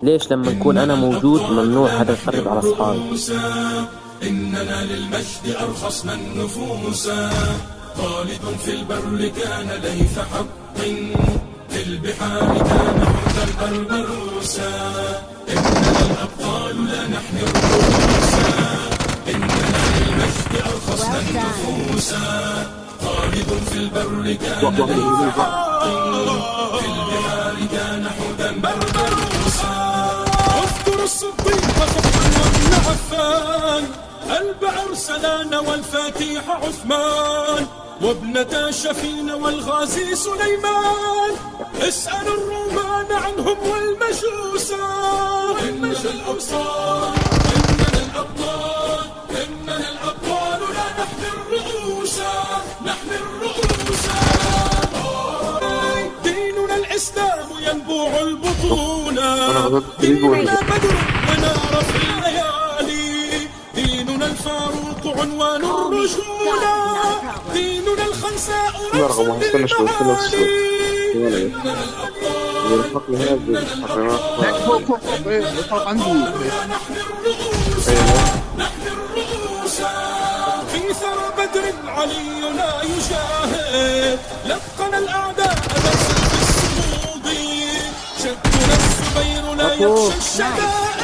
ليش لما نكون أنا موجود ممنوع حدا يقرب على أصحابي؟ إننا للمجد أرخصنا النفوس. خالد في البر كان ليث حق، في البحار كان حوتا البربروسا. إننا الأبطال لا نحمي الرؤوسا، إننا للمجد أرخصنا النفوس. خالد في البر كان ليث حق، في البحار كان حوتا بربروسا. اذكر الصديق فخرا وابن عفان، البعر سلان والفاتح عثمان، وابنتا شفين والغازي سليمان. اسأل الرومان عنهم والمجوسا. إننا الأبصار، إننا الأبطال، إننا الأبطال لا نحمي الرؤوسا، نحمي الرؤوسا. ديننا الإسلام ينبوع البطولا، ديننا بدر ونار في الليالي، ديننا الفاروق عنوان الرجولة، ديننا الخنساء رمز للمعالي. إننا الأبطال، إننا الأبطال نحمي الرؤوسا، نحمي الرؤوسا. في ثرى بدر علي لا يجاهد، لقنا الأعداء بس في الصمود، شدنا الزبير لا يخشى الشدائد.